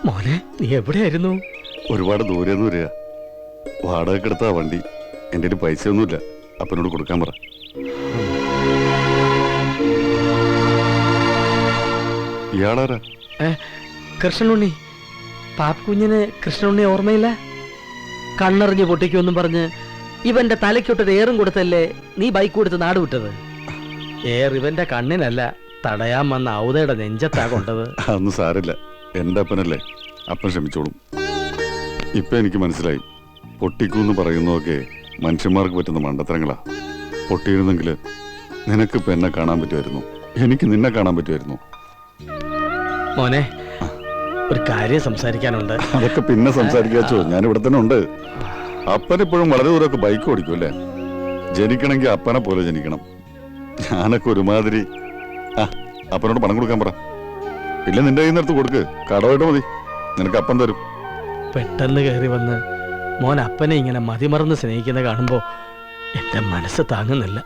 മോനെ, നീ എവിടെയായിരുന്നു? ഒരുപാട് ദൂരെന്ന് വരിക. വാടകയ്ക്ക് എടുത്താ വണ്ടി. എൻ്റെ ഒരു പൈസ ഒന്നുമില്ല. അപ്പനോട് കൊടുക്കാൻ പറ. ഇയാളാരാ? കൃഷ്ണനുണ്ണി. പാപ്പുഞ്ഞിന് കൃഷ്ണനുണ്ണി ഓർമ്മയില്ല? കണ്ണറിഞ്ഞ് പൊട്ടിക്കുമെന്നും പറഞ്ഞ് ഇവന്റെ തലയ്ക്കൊട്ടൊരു ഏറും കൊടുത്തല്ലേ നീ ബൈക്ക് കൊടുത്ത് നാട് വിട്ടത്? ഏർ ഇവന്റെ കണ്ണിനല്ല, തടയാൻ വന്ന ഔതയുടെ നെഞ്ചത്താ കൊണ്ടത്. അതൊന്നും സാരില്ല. എൻ്റെ അപ്പനല്ലേ, അപ്പൻ ക്ഷമിച്ചോളും. ഇപ്പൊ എനിക്ക് മനസ്സിലായി, പൊട്ടിക്കൂന്ന് പറയുന്നതൊക്കെ മനുഷ്യന്മാർക്ക് പറ്റുന്ന മണ്ടത്തരങ്ങളാ. പൊട്ടിയിരുന്നെങ്കിൽ നിനക്കിപ്പോ എന്നെ കാണാൻ പറ്റുമായിരുന്നു, എനിക്ക് നിന്നെ കാണാൻ പറ്റുമായിരുന്നു. മോനെ, ഒരു കാര്യം സംസാരിക്കാനുണ്ട്. അതൊക്കെ പിന്നെ സംസാരിക്കാച്ചോ, ഞാൻ ഇവിടെ തന്നെ ഉണ്ട്. അപ്പനിപ്പോഴും വളരെ ദൂരമൊക്കെ ബൈക്ക് ഓടിക്കും അല്ലേ? ജനിക്കണമെങ്കിൽ അപ്പനെ പോലെ ജനിക്കണം. ഞാനൊക്കെ ഒരുമാതിരി. അപ്പനോട് പണം കൊടുക്കാൻ പറ. ഇല്ല, നിന്റെ കയ്യിൽ നിന്നെടുത്ത് കൊടുക്ക്. കടമായിട്ട് മതി, നിനക്ക് അപ്പം തരും. പെട്ടെന്ന് കയറി വന്ന് മോൻ അപ്പനെ ഇങ്ങനെ മതിമറന്ന് സ്നേഹിക്കുന്ന കാണുമ്പോ എന്റെ മനസ്സ് താങ്ങുന്നില്ല.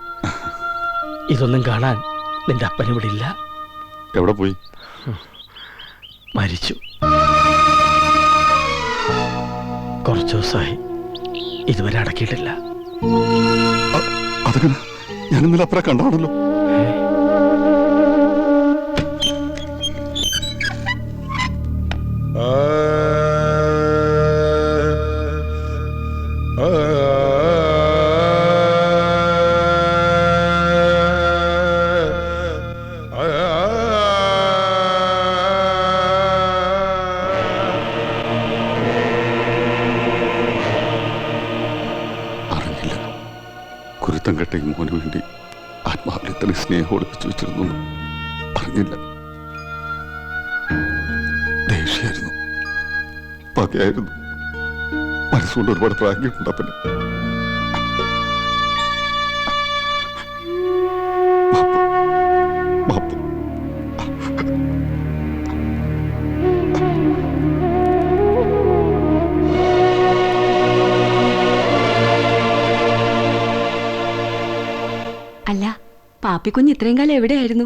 ഇതൊന്നും കാണാൻ നിന്റെ അപ്പൻ ഇവിടെ ഇല്ല. എവിടെ പോയി? മരിച്ചു. കുറച്ചു ദിവസമായി, ഇതുവരെ അടക്കിയിട്ടില്ല. അതൊക്കെ ഞാൻ ഇന്നലെ അപ്പുറം കണ്ടാണല്ലോ. കുരുത്തം കെട്ട ഈ മോന് വേണ്ടി ആത്മാവിൽ ഇത്ര സ്നേഹം ഒളിപ്പിച്ചു വെച്ചിരുന്നു അറിഞ്ഞില്ല. ദേഷ്യായിരുന്നു, പകയായിരുന്നു. മനസ്സുകൊണ്ട് ഒരുപാട് പ്രാഗ്യമുണ്ട് അപ്പന്. അല്ല, പാപ്പിക്കുഞ്ഞ് ഇത്രയും കാലം എവിടെയായിരുന്നു?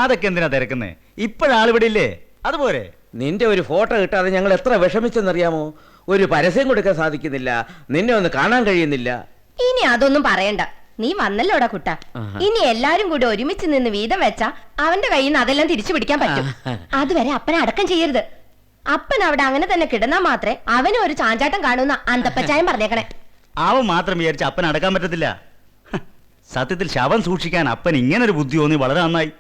അതൊക്കെ എന്തിനാ തിരക്കുന്നേ? ഇപ്പോഴാളിവിടെ ഇല്ലേ? അതുപോലെ നിന്റെ ഒരു ഫോട്ടോ കിട്ടാതെ ഞങ്ങൾ എത്ര വിഷമിച്ചെന്നറിയാമോ? ഒരു പരസ്യം കൊടുക്കാൻ സാധിക്കുന്നില്ല, നിന്നെ ഒന്ന് കാണാൻ കഴിയുന്നില്ല. ഇനി അതൊന്നും പറയണ്ട, നീ വന്നല്ലോടാ കുട്ട. ഇനി എല്ലാരും കൂടി ഒരുമിച്ച് നിന്ന് വീതം വെച്ചാ അവന്റെ കയ്യിൽ നിന്ന് അതെല്ലാം തിരിച്ചു പിടിക്കാൻ പറ്റും. അതുവരെ അപ്പനെ അടക്കം ചെയ്യരുത്. അപ്പൻ അവിടെ അങ്ങനെ തന്നെ കിടന്നാ മാത്രമേ അവനും ഒരു ചാഞ്ചാട്ടം കാണുന്ന അന്തപ്പച്ചായം പറഞ്ഞേക്കണേ. അവൻ മാത്രം വിചാരിച്ച അപ്പൻ അടക്കാൻ പറ്റത്തില്ല. സത്യത്തിൽ ശവം സൂക്ഷിക്കാൻ അപ്പൻ ഇങ്ങനൊരു ബുദ്ധി തോന്നി വളരെ നന്നായി.